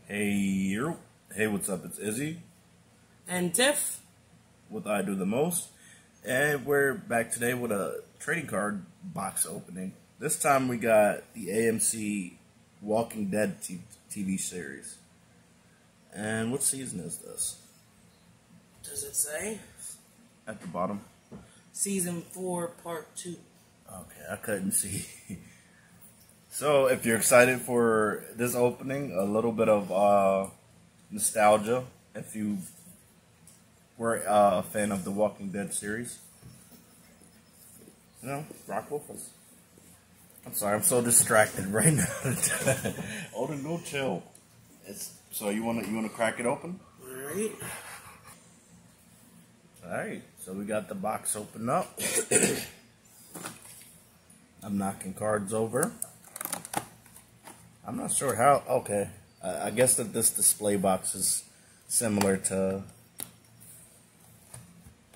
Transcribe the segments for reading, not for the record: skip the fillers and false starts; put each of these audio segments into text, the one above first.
Hey, hey, what's up? It's Izzy And Tiff. with I Do the Most, and we're back today with a trading card box opening. This time we got the AMC Walking Dead TV series. And what season is this? Does it say? At the bottom. Season 4, Part 2. Okay, I couldn't see. So, if you're excited for this opening, a little bit of nostalgia, if you were a fan of the Walking Dead series, rock with us. I'm sorry, I'm so distracted right now. Odin, go chill. So you wanna crack it open? All right. So we got the box open up. I'm knocking cards over. I'm not sure how. Okay, I guess that this display box is similar to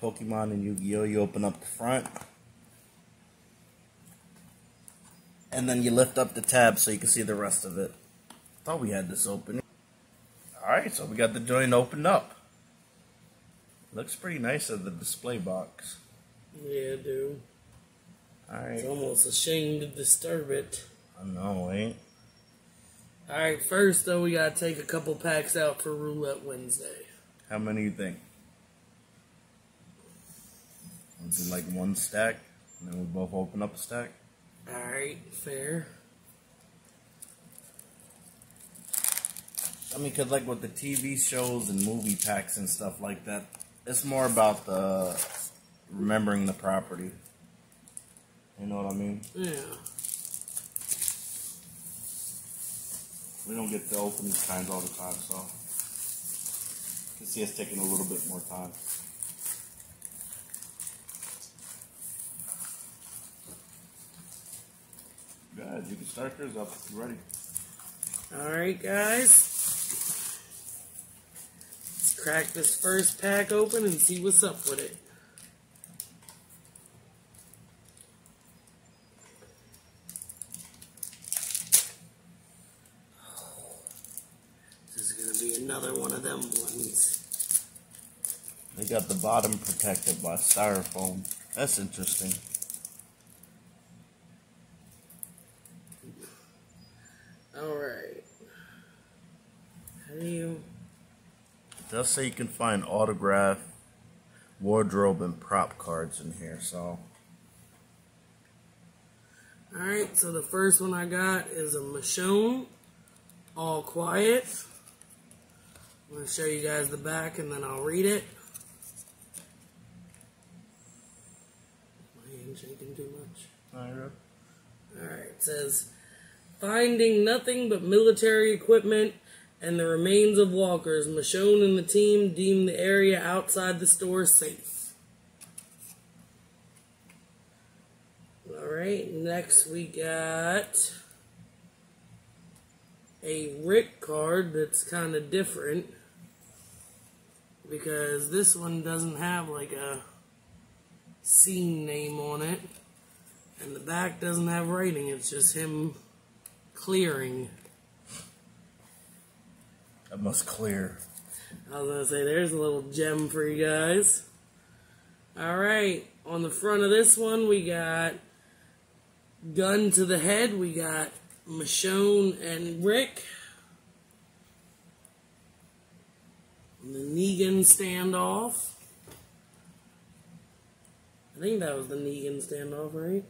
Pokemon and Yu-Gi-Oh. You open up the front, and then you lift up the tab so you can see the rest of it. Thought we had this open. All right, so we got the joint opened up. Looks pretty nice at the display box. Yeah, dude. All right. It's almost a shame to disturb it. I know, ain't. Alright, first though, we gotta take a couple packs out for Roulette Wednesday. How many you think? We'll do like one stack, and then we both open up a stack. Alright, fair. I mean, cause like with the TV shows and movie packs and stuff like that, it's more about the remembering the property. You know what I mean? Yeah. We don't get to open these kinds all the time, so you can see it's taking a little bit more time. Good, you can start yours up if you're ready. Alright, guys. Let's crack this first pack open and see what's up with it. This is going to be another one of them ones. They got the bottom protected by styrofoam. That's interesting. Alright. How do you... It does say you can find autograph, wardrobe, and prop cards in here, so... Alright, so the first one I got is a Michonne, All Quiet. I'm going to show you guys the back and then I'll read it. My hand shaking too much. Alright, it says, finding nothing but military equipment and the remains of walkers, Michonne and the team deem the area outside the store safe. Alright, next we got a Rick card that's kind of different because this one doesn't have like a scene name on it and the back doesn't have writing, it's just him clearing. That must clear. I was going to say, there's a little gem for you guys. Alright, on the front of this one we got Gun to the Head, we got Michonne and Rick. The Negan standoff. I think that was the Negan standoff, right?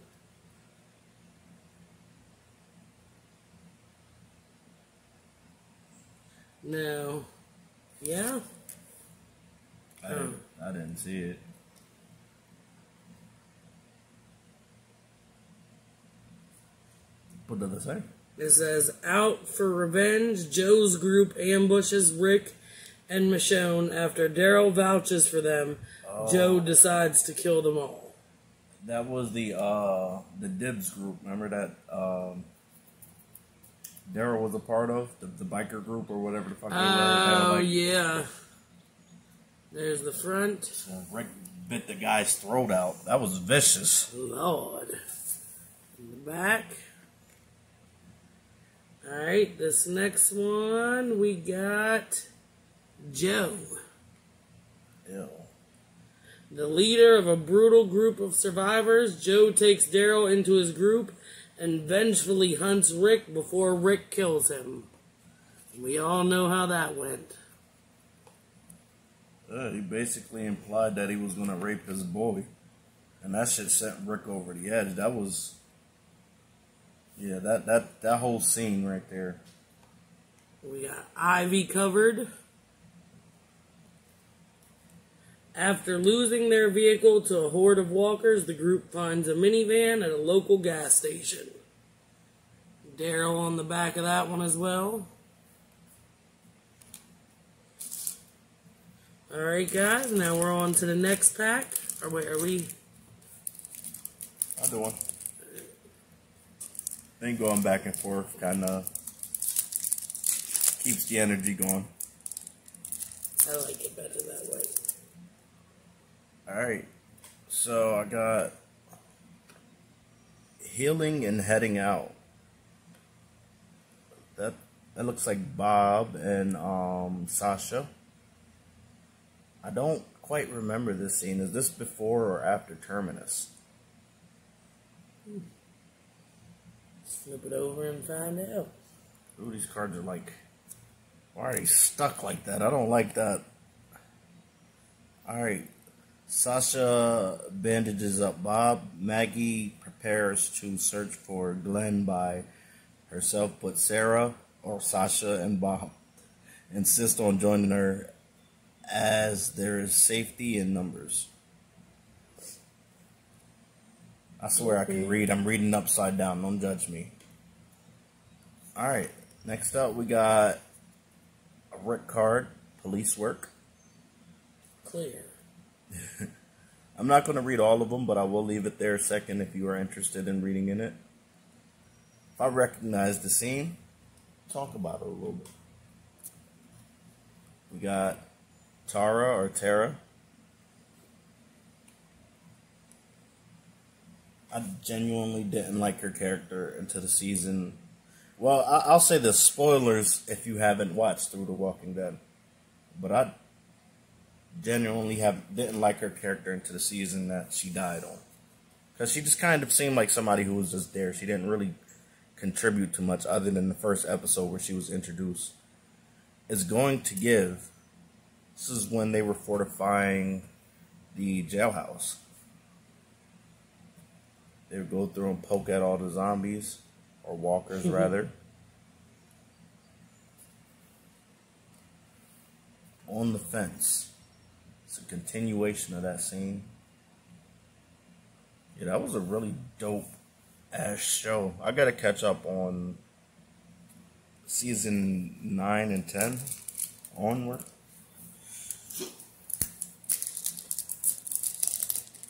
No. Yeah? I didn't see it. What does it say? It says, out for revenge, Joe's group ambushes Rick and Michonne. After Daryl vouches for them, Joe decides to kill them all. That was the Dibs group. Remember that Daryl was a part of? The biker group or whatever the fuck they were. Oh, yeah. There's the front. So Rick bit the guy's throat out. That was vicious. Lord. In the back. Alright, this next one, we got Joe. Ew. The leader of a brutal group of survivors, Joe takes Daryl into his group and vengefully hunts Rick before Rick kills him. We all know how that went. He basically implied that he was going to rape his boy. And that shit sent Rick over the edge. That was... Yeah, that whole scene right there. We got Ivy covered. After losing their vehicle to a horde of walkers, the group finds a minivan at a local gas station. Daryl on the back of that one as well. Alright guys, now we're on to the next pack. Or wait, are we... I'll do one. I think going back and forth kind of keeps the energy going. I like it better that way. Alright, so I got Healing and Heading Out. That looks like Bob and Sasha. I don't quite remember this scene. Is this before or after Terminus? Let's flip it over and find out. Ooh, these cards are like... Why are they stuck like that? I don't like that. Alright. Sasha bandages up Bob. Maggie prepares to search for Glenn by herself, but Sarah, or Sasha and Bob, insist on joining her as there is safety in numbers. I swear I can read. I'm reading upside down. Don't judge me. Alright, next up we got a Rick card, Police Work. Clear. I'm not going to read all of them, but I will leave it there a second if you are interested in reading in it. If I recognize the scene, talk about it a little bit. We got Tara or Tara. I genuinely didn't like her character into the season. Well, I'll say the spoilers if you haven't watched through The Walking Dead. But I genuinely didn't like her character into the season that she died on. Because she just kind of seemed like somebody who was just there. She didn't really contribute too much other than the first episode where she was introduced. It's going to give... This is when they were fortifying the jailhouse. They would go through and poke at all the zombies, or walkers rather. On the Fence. It's a continuation of that scene. Yeah, that was a really dope ass show. I gotta catch up on season 9 and 10 onward.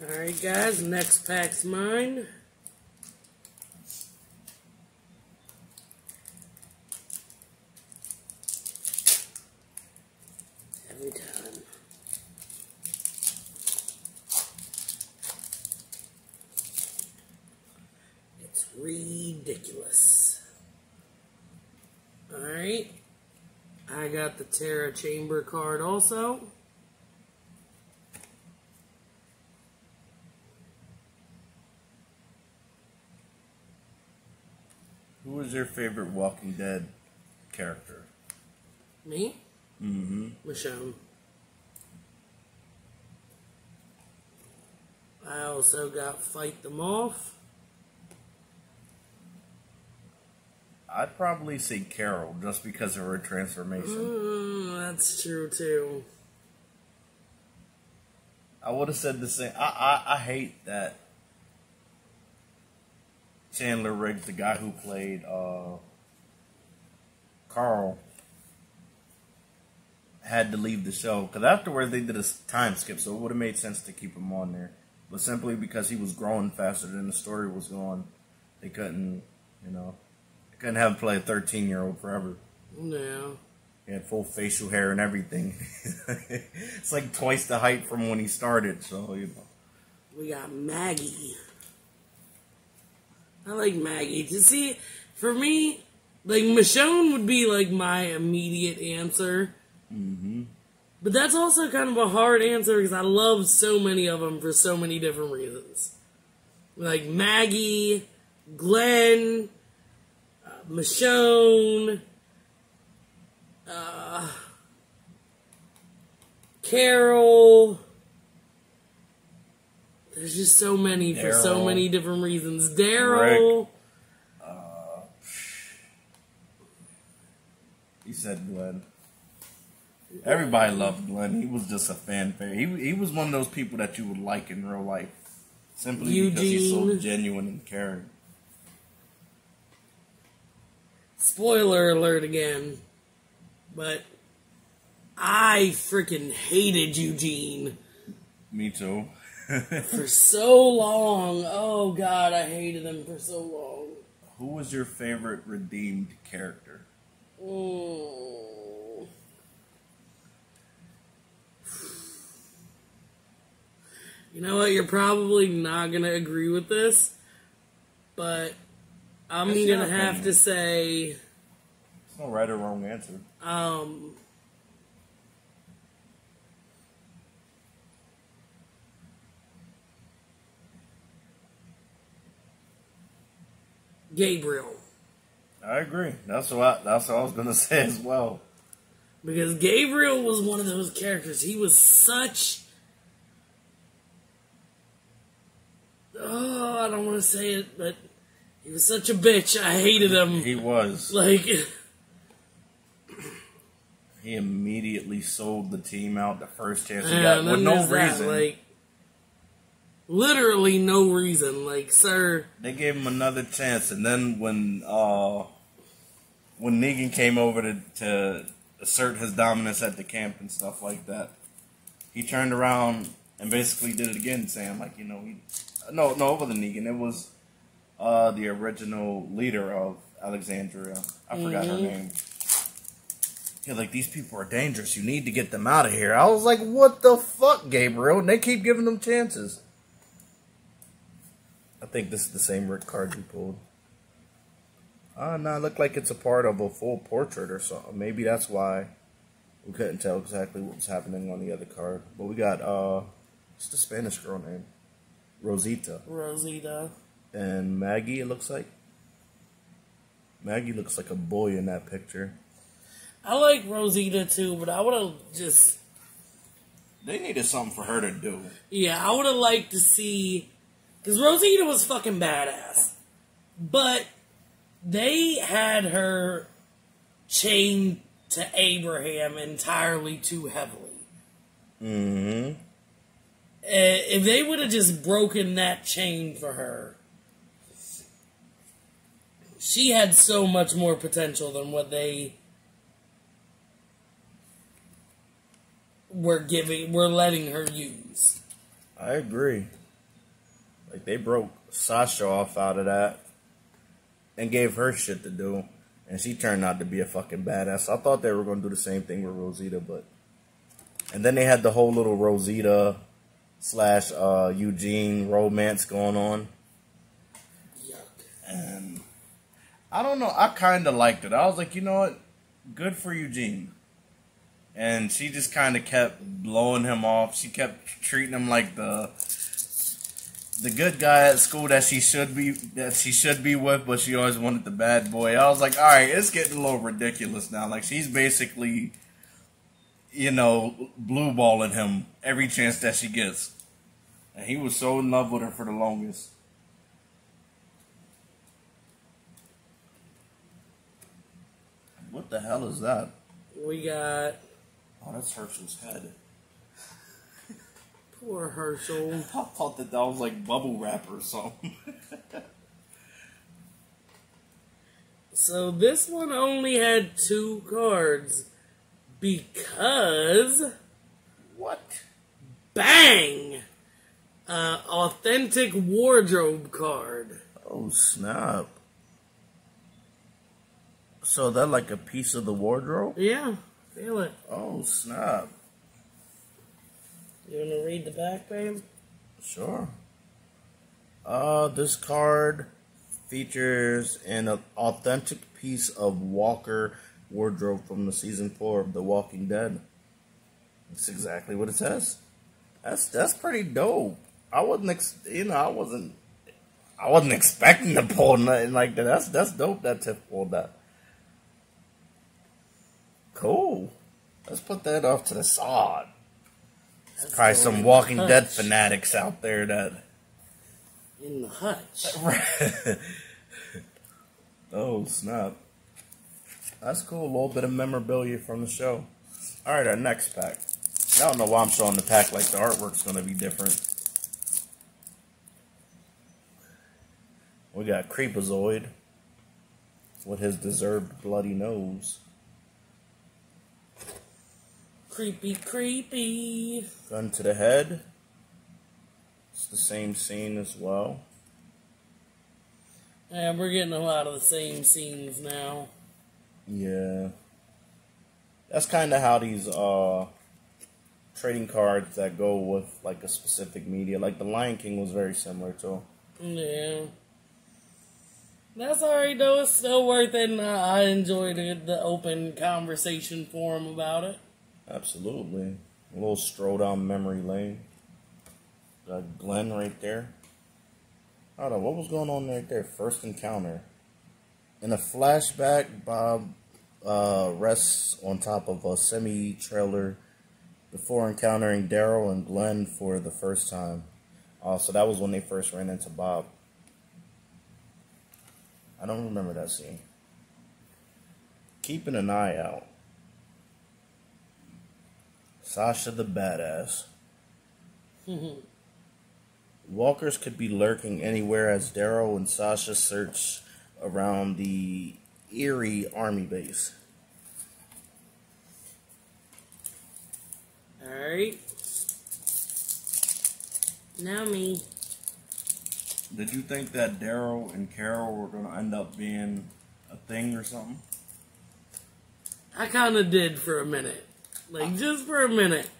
Alright guys, next pack's mine. Every time. It's ridiculous. Alright. I got the Tara Chamber card also. Who was your favorite Walking Dead character? Me? Mm-hmm. Michonne. I also got Fight Them Off. I'd probably say Carol, just because of her transformation. That's true, too. I would have said the same. I hate that Chandler Riggs, the guy who played Carl, had to leave the show. Because afterwards they did a time skip, so it would have made sense to keep him on there. But simply because he was growing faster than the story was going, they couldn't, couldn't have him play a 13-year-old forever. No. He had full facial hair and everything. It's like twice the height from when he started, so, We got Maggie. I like Maggie. To see, for me, Like, Michonne would be, like, my immediate answer. Mm-hmm. But that's also kind of a hard answer because I love so many of them for so many different reasons. Like Maggie, Glenn, Michonne, Carol. There's just so many for so many different reasons. Daryl. You said Glenn. Everybody loved Glenn. He was just a fan favorite. He was one of those people that you would like in real life. Simply because he's so genuine and caring. Spoiler alert again. But I freaking hated Eugene. Me too. For so long. Oh God, I hated him for so long. Who was your favorite redeemed character? You know what? You're probably not going to agree with this, but I'm going to have to say... There's no right or wrong answer. Gabriel. I agree. That's what I was going to say as well. Because Gabriel was one of those characters. He was such... Oh, I don't want to say it, but he was such a bitch. I hated him. He was. Like... He immediately sold the team out the first chance he got with no reason. Like, literally no reason. Like, sir... They gave him another chance, and then when Negan came over to assert his dominance at the camp and stuff like that, he turned around and basically did it again, saying, like, you know, no, it wasn't Negan. It was the original leader of Alexandria. I forgot her name. Yeah, like, these people are dangerous. You need to get them out of here. I was like, what the fuck, Gabriel? And they keep giving them chances. I think this is the same Rick card you pulled. No, it looked like it's a part of a full portrait or something. Maybe that's why we couldn't tell exactly what was happening on the other card. But we got, what's the Spanish girl name? Rosita. And Maggie, it looks like. Maggie looks like a boy in that picture. I like Rosita too, but I would have just... They needed something for her to do. Yeah, I would have liked to see... Because Rosita was fucking badass. But they had her chained to Abraham entirely too heavily. Mm-hmm. If they would have just broken that chain for her, she had so much more potential than what they were letting her use. I agree. Like, they broke Sasha off out of that and gave her shit to do, and she turned out to be a fucking badass. I thought they were going to do the same thing with Rosita, but... And then they had the whole little Rosita / Eugene romance going on. Yuck. And I don't know, I kind of liked it. I was like, you know what? Good for Eugene. And she just kind of kept blowing him off. She kept treating him like the good guy at school that she should be with, but she always wanted the bad boy. I was like, all right, it's getting a little ridiculous now. Like, she's basically, you know, blue balling him every chance that she gets. And he was so in love with her for the longest. What the hell is that? We got... Oh, that's Herschel's head. Poor Herschel. I thought that was like bubble wrap or something. So this one only had 2 cards because... What? Bang! Authentic wardrobe card. Oh, snap. So that like a piece of the wardrobe? Yeah, feel it. Oh, snap. You want to read the back, babe? Sure. This card features an authentic piece of Walker wardrobe from the season 4 of The Walking Dead. That's exactly what it says. That's pretty dope. I wasn't expecting to pull nothing like that. That's dope that Tiff pulled that. Cool. Let's put that off to the side. There's probably some Walking Dead fanatics out there that in the hutch. Oh snap! That's cool. A little bit of memorabilia from the show. All right, our next pack. I don't know why I'm showing the pack like the artwork's gonna be different. We got Creepazoid with his deserved bloody nose. Creepy, creepy. Gun to the head. It's the same scene as well. Yeah, we're getting a lot of the same scenes now. Yeah. That's kind of how these trading cards that go with like a specific media, like the Lion King was very similar to. Yeah. That's alright though, it's still worth it, and I enjoyed the open conversation forum about it. Absolutely. A little stroll down memory lane. Got Glenn right there. Hold on, what was going on right there? First encounter. In a flashback, Bob rests on top of a semi-trailer before encountering Daryl and Glenn for the first time. So that was when they first ran into Bob. I don't remember that scene. Keeping an eye out. Sasha the Badass. Walkers could be lurking anywhere as Daryl and Sasha search around the Erie Army base. Alright. Now me. Did you think that Daryl and Carol were going to end up being a thing or something? I kind of did for a minute. Like, just for a minute.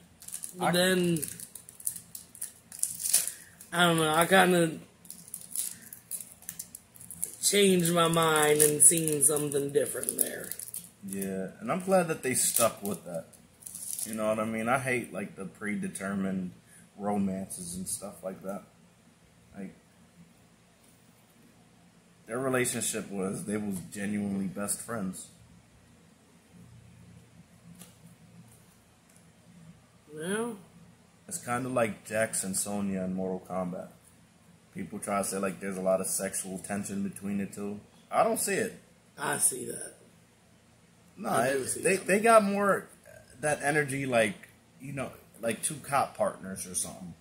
But then, I don't know, I kind of changed my mind and seen something different there. Yeah, and I'm glad that they stuck with that. You know what I mean? I hate, like, the predetermined romances and stuff like that. Like, their relationship was, they was genuinely best friends. Well, it's kind of like Jax and Sonya in Mortal Kombat. People try to say like there's a lot of sexual tension between the two. I don't see it. I see that. No, they got more that energy like, you know, like two cop partners or something.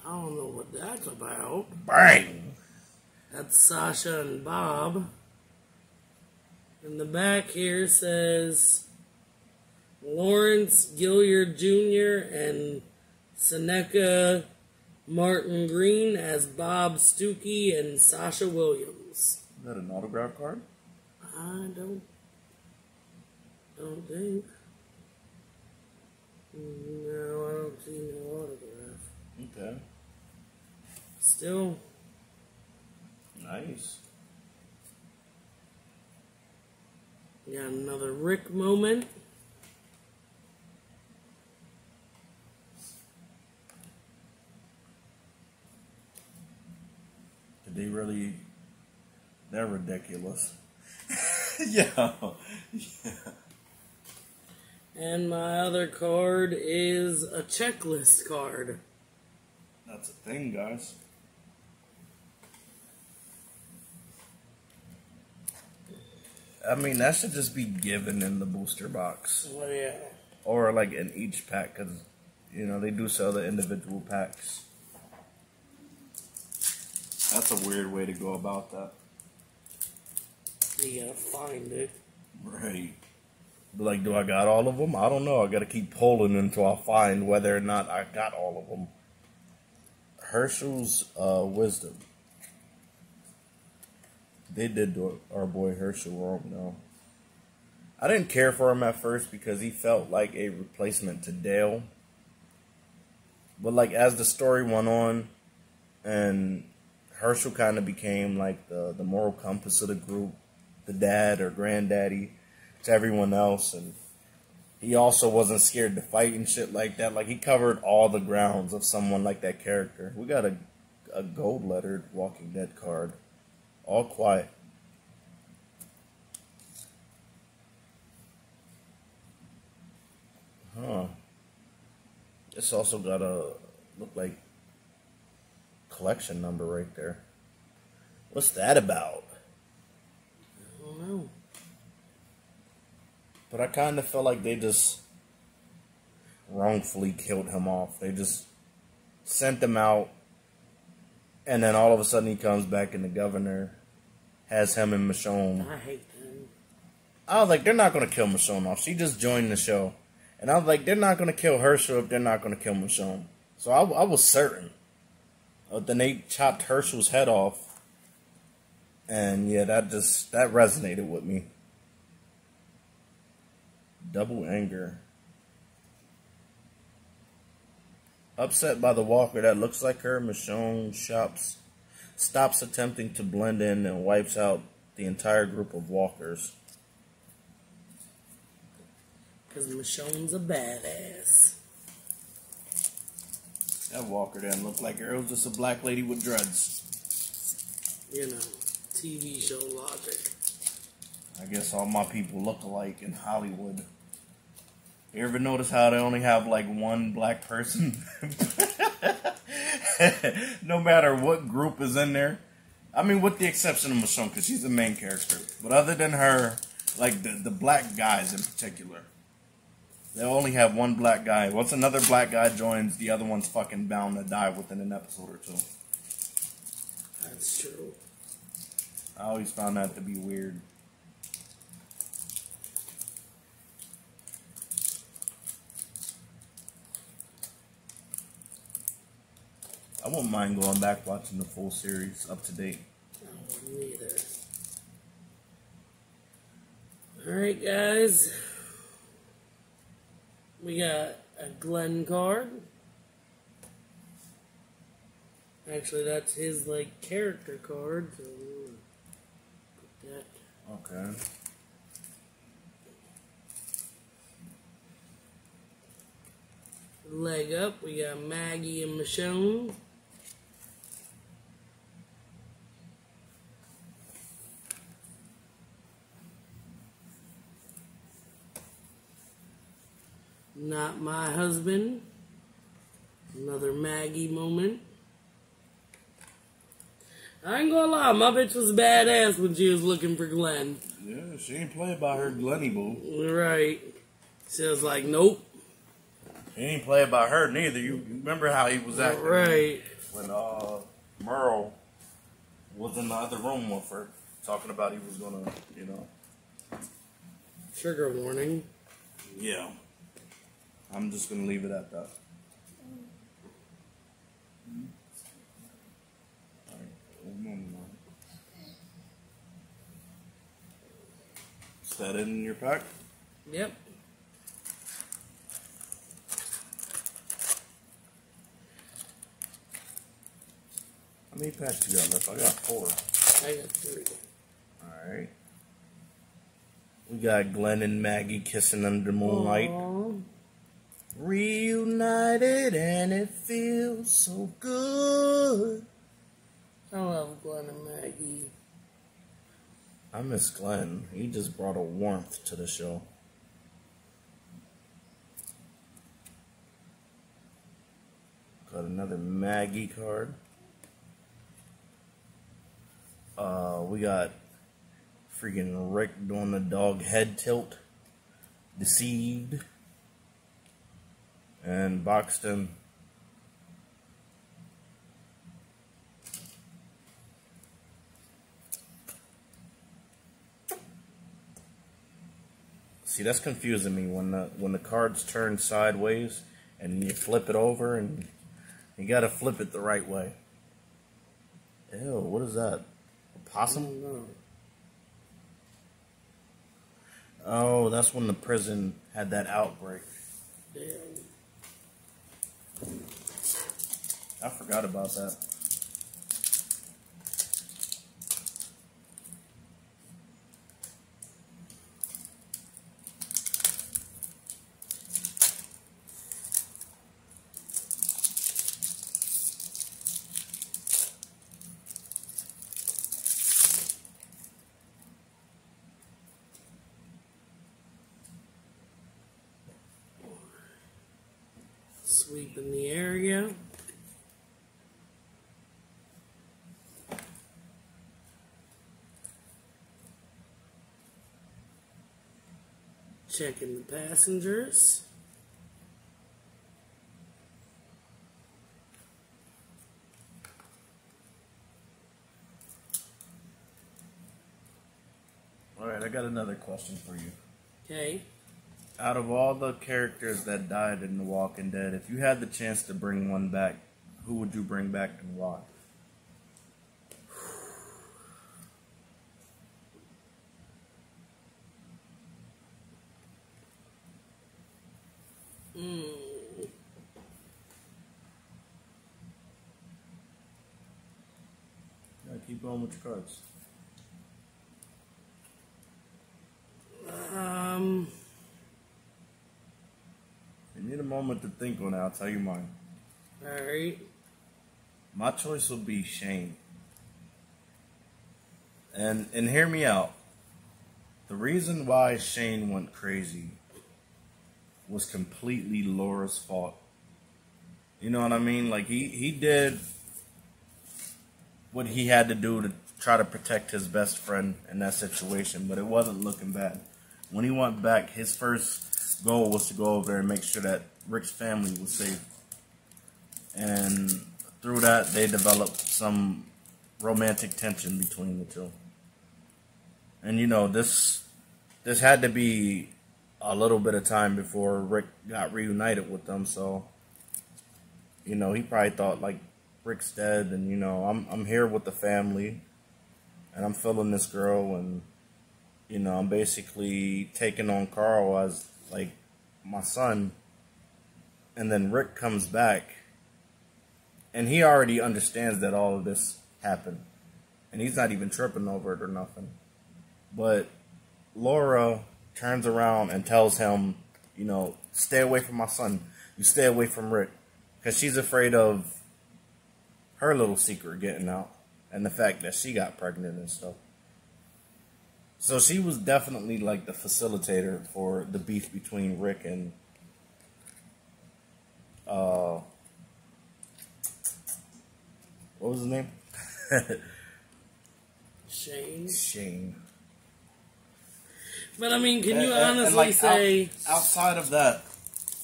I don't know what that's about. Bang! That's Sasha and Bob. In the back here says Lawrence Gilliard Jr. and Seneca Martin Green as Bob Stuckey and Sasha Williams. Is that an autograph card? I don't think. No, I don't see no autograph. Okay. Still. Nice. Got another Rick moment. Did they really? They're ridiculous. Yeah. And my other card is a checklist card. That's a thing, guys. I mean, that should just be given in the booster box. Oh, yeah. Or, like, in each pack, because, you know, they do sell the individual packs. That's a weird way to go about that. You gotta find it. Right. But, like, do I got all of them? I don't know. I gotta keep pulling until I find whether or not I got all of them. Herschel's Wisdom. They did do our boy Herschel wrong, though. I didn't care for him at first because he felt like a replacement to Dale. But like as the story went on, and Herschel kind of became like the moral compass of the group, the dad or granddaddy to everyone else, and he also wasn't scared to fight and shit like that. Like he covered all the grounds of someone like that character. We got a gold lettered Walking Dead card, all quiet. Huh. It's also got a look like collection number right there. What's that about? I don't know. But I kind of feel like they just wrongfully killed him off. They just sent him out, and then all of a sudden he comes back and the governor has him and Michonne. I hate them. I was like, they're not going to kill Michonne off. She just joined the show. And I was like, they're not going to kill Herschel if they're not going to kill Michonne. So I was certain. But then they chopped Herschel's head off. And yeah, that resonated with me. Double anger. Upset by the walker that looks like her, Michonne stops attempting to blend in and wipes out the entire group of walkers. Because Michonne's a badass. That walker didn't look like her. It was just a black lady with dreads. You know, TV show logic. I guess all my people look alike in Hollywood. You ever notice how they only have like one black person? No matter what group is in there. I mean, with the exception of Michonne, because she's the main character. But other than her, like the black guys in particular. They only have one black guy. Once another black guy joins, the other one's fucking bound to die within an episode or two. That's true. I always found that to be weird. I wouldn't mind going back watching the full series up to date. I wouldn't either. Alright, guys. We got a Glenn card. Actually, that's his, like, character card. So we'll put that. Okay. Leg up, we got Maggie and Michonne. Not My Husband. Another Maggie moment. I ain't gonna lie, my bitch was badass when she was looking for Glenn. Yeah, she ain't played by her Glenny boo. Right. She was like, nope. He ain't played by her neither. You remember how he was acting Right. when Merle was in the other room with her, talking about he was gonna, you know. Trigger warning. Yeah. I'm just gonna leave it at that. Is that in your pack? Yep. How many packs you got left? I got 4. I got 3. Alright. We got Glenn and Maggie kissing under moonlight. Aww. Reunited and it feels so good. I love Glenn and Maggie. I miss Glenn. He just brought a warmth to the show. Got another Maggie card. We got freaking Rick doing the dog head tilt. Deceived. And Boxton. See, that's confusing me when the cards turn sideways and you flip it over and you gotta flip it the right way. Ew, what is that? A possum? I don't know. Oh, that's when the prison had that outbreak. Damn. I forgot about that. Sweeping the area. Checking the passengers. Alright, I got another question for you. Okay. Out of all the characters that died in The Walking Dead, if you had the chance to bring one back, who would you bring back and why? Yeah, keep going with your cards. You need a moment to think on it, I'll tell you mine. Alright. My choice will be Shane. And hear me out. The reason why Shane went crazy was completely Laura's fault. You know what I mean? Like, he did what he had to do to try to protect his best friend in that situation, but it wasn't looking bad. When he went back, his first goal was to go over there and make sure that Rick's family was safe. And through that, they developed some romantic tension between the two. And, you know, this had to be a little bit of time before Rick got reunited with them, so, you know, he probably thought, like, Rick's dead, and, you know, I'm here with the family, and I'm feeling this girl, and, you know, I'm basically taking on Carl as, like, my son. And then Rick comes back, and he already understands that all of this happened, and he's not even tripping over it or nothing. But Laura turns around and tells him, you know, stay away from my son. You stay away from Rick. Because she's afraid of her little secret getting out. And the fact that she got pregnant and stuff. So she was definitely like the facilitator for the beef between Rick and what was his name? Shane. But I mean, can you honestly like, say outside of that,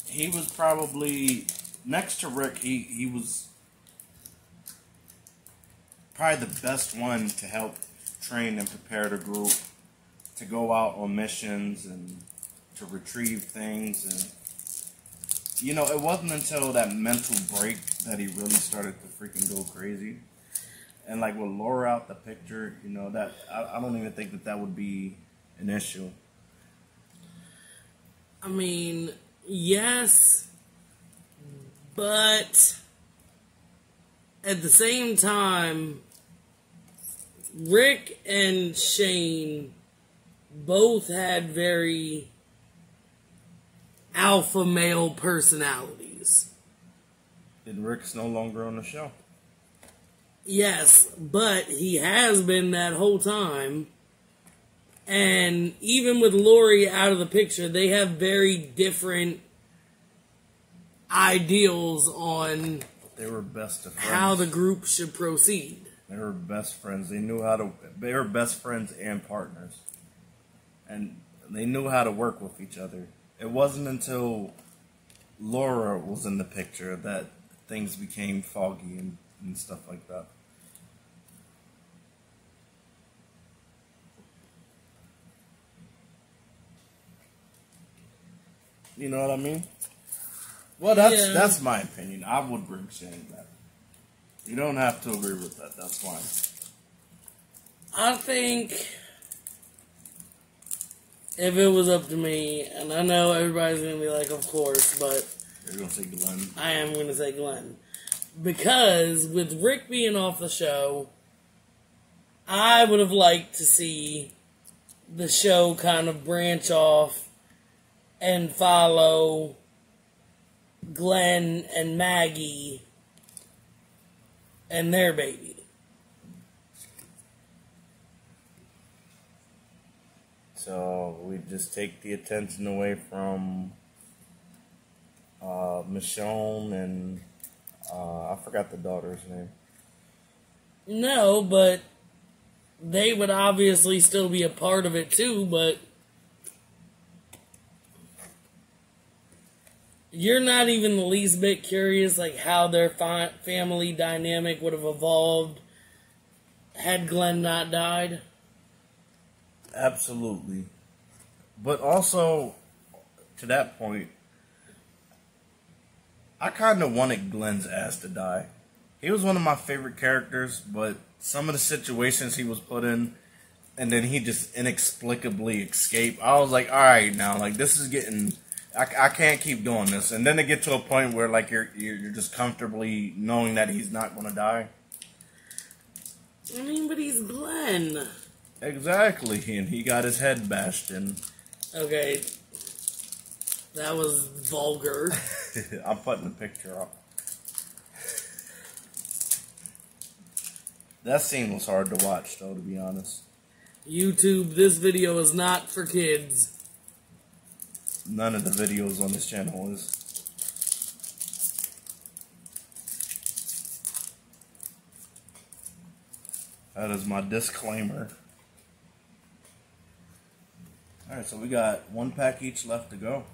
he was probably next to Rick. He was probably the best one to help train and prepare the group to go out on missions and to retrieve things. And you know, it wasn't until that mental break that he really started to freaking go crazy. And like with Laura out the picture, you know, that I don't even think that would be an issue. I mean, yes, but at the same time, Rick and Shane both had very alpha male personalities. And Rick's no longer on the show. Yes, but he has been that whole time. And even with Lori out of the picture, they have very different ideals on they were best of friends. How the group should proceed. They were best friends. They knew how to. They were best friends and partners, and they knew how to work with each other. It wasn't until Laura was in the picture that things became foggy and stuff like that. You know what I mean? Well, that's my opinion. I would bring Shane back. You don't have to agree with that. That's fine. I think if it was up to me, and I know everybody's going to be like, of course, but you're going to say Glenn. I am going to say Glenn. Because with Rick being off the show, I would have liked to see the show kind of branch off and follow Glenn and Maggie and their baby. So we just take the attention away from Michonne and I forgot the daughter's name. No, but they would obviously still be a part of it too, but you're not even the least bit curious like how their family dynamic would have evolved had Glenn not died? Absolutely. But also, to that point, I kind of wanted Glenn's ass to die. He was one of my favorite characters, but some of the situations he was put in, and then he just inexplicably escaped. I was like, all right, now, like, this is getting... I can't keep doing this. And then to get to a point where, like, you're just comfortably knowing that he's not going to die. I mean, but he's Glenn. Exactly, and he got his head bashed in. Okay. That was vulgar. I'm putting the picture up. That scene was hard to watch, though, to be honest. YouTube, this video is not for kids. None of the videos on this channel is. That is my disclaimer. Alright, so we got one pack each left to go.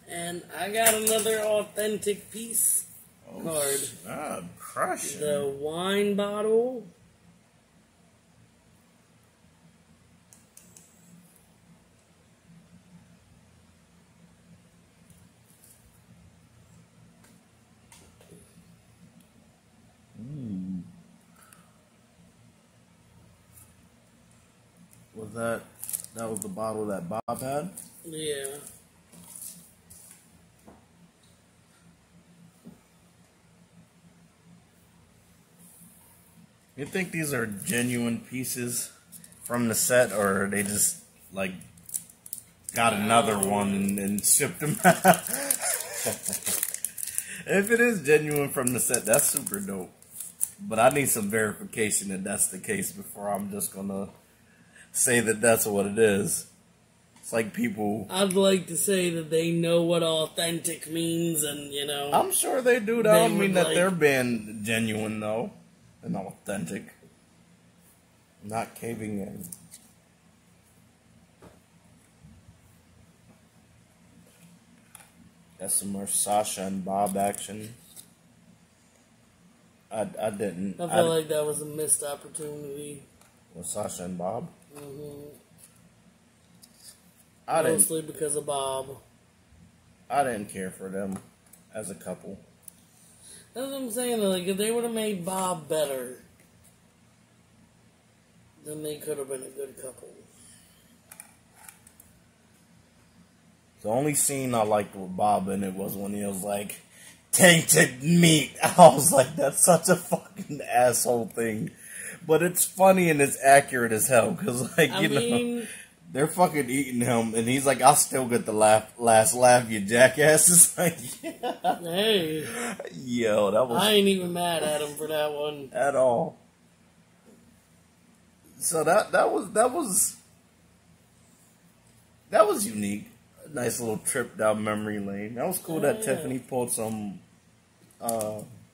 And I got another authentic piece card. God, crushing. The wine bottle. Was that was the bottle that Bob had? Yeah. You think these are genuine pieces from the set, or they just, like, got another one and shipped them out? If it is genuine from the set, that's super dope. But I need some verification that that's the case before I'm just gonna say that that's what it is. It's like people... I'd like to say that they know what authentic means, and, you know... I'm sure they do. That don't mean that like, they're being genuine, though. And authentic. Not caving in. Got some more Sasha and Bob action. I didn't. I feel like that was a missed opportunity. With Sasha and Bob? Mm-hmm. I Mostly because of Bob. I didn't care for them as a couple. That's what I'm saying. Like, if they would have made Bob better, then they could have been a good couple. The only scene I liked with Bob in it was when he was like, tainted meat. I was like, that's such a fucking asshole thing. But it's funny and it's accurate as hell. Because, like, you know, they're fucking eating him. And he's like, I'll still get the last laugh, you jackass. It's like, yeah. Hey. Yo, that was... I ain't even mad at him for that one. At all. So that was unique. A nice little trip down memory lane. That was cool that Tiffany pulled some authentic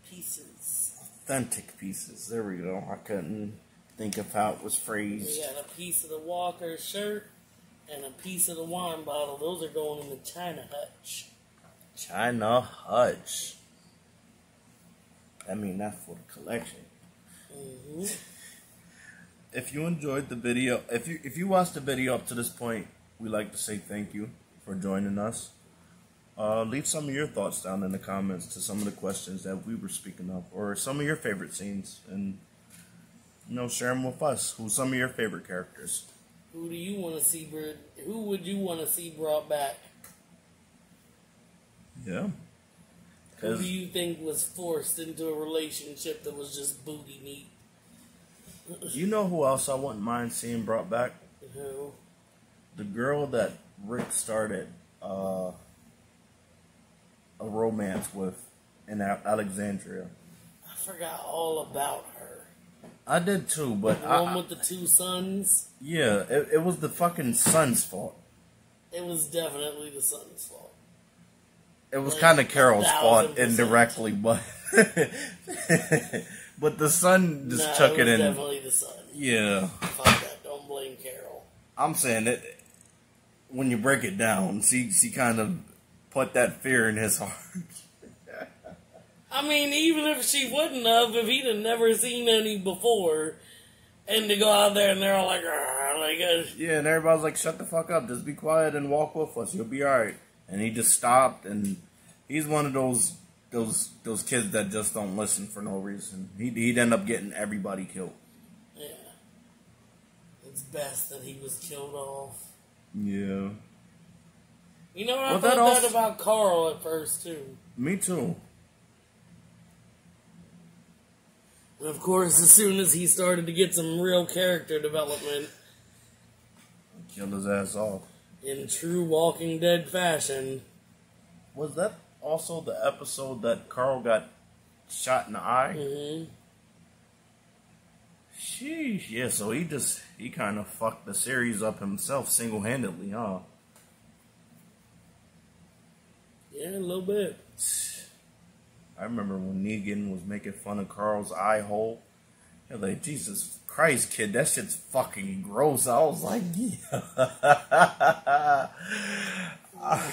pieces. Authentic pieces. There we go. I couldn't think of how it was phrased. We got a piece of the Walker shirt and a piece of the wine bottle. Those are going in the China Hutch. China Hutch. I mean, that's for the collection. Mm-hmm. If you enjoyed the video, if you watched the video up to this point, we'd like to say thank you for joining us. Leave some of your thoughts down in the comments to some of the questions that we were speaking of, or some of your favorite scenes, and, you know, share them with us. Who's some of your favorite characters? Who do you want to see? Who would you want to see brought back? Yeah. Who do you think was forced into a relationship that was just booty meat? You know who else I wouldn't mind seeing brought back? Who? The girl that Rick started a romance with in Alexandria. I forgot all about her. I did too, but the one with the two sons? Yeah, it was the fucking son's fault. It was definitely the son's fault. It was kind of Carol's fault indirectly, but but the son just took it in. Definitely the son. Yeah. Fuck that. Don't blame Carol. I'm saying that when you break it down, she kind of put that fear in his heart. I mean, even if she wouldn't have, if he'd have never seen any before, and to go out there and they're all like, yeah, and everybody's like, shut the fuck up, just be quiet and walk with us, you'll be alright. And he just stopped, and he's one of those kids that just don't listen for no reason. He'd end up getting everybody killed. Yeah. It's best that he was killed off. Yeah. You know, I thought that about Carl at first, too. Me too. And of course, as soon as he started to get some real character development, killed his ass off. In true Walking Dead fashion. Was that also the episode that Carl got shot in the eye? Mm-hmm. Sheesh. Yeah, so he kind of fucked the series up himself single-handedly, huh? Yeah, a little bit. I remember when Negan was making fun of Carl's eye hole. They're like, Jesus Christ, kid, that shit's fucking gross. I was like, yeah.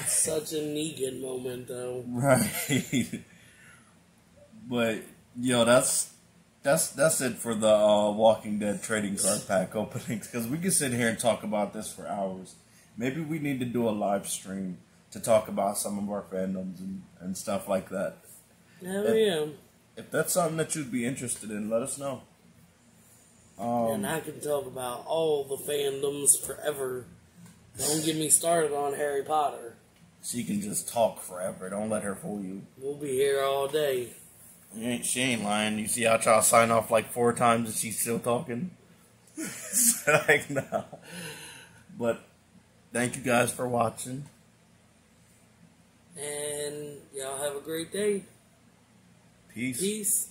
It's such a Negan moment, though. Right. But, yo, that's it for the Walking Dead trading card pack openings. Because we can sit here and talk about this for hours. Maybe we need to do a live stream to talk about some of our fandoms and stuff like that. Hell yeah. If that's something that you'd be interested in, let us know. And I can talk about all the fandoms forever. Don't get me started on Harry Potter. She can just talk forever. Don't let her fool you. We'll be here all day. She ain't lying. You see how I try to sign off like 4 times and she's still talking? Like, no. But thank you guys for watching. And y'all have a great day. Peace. Peace.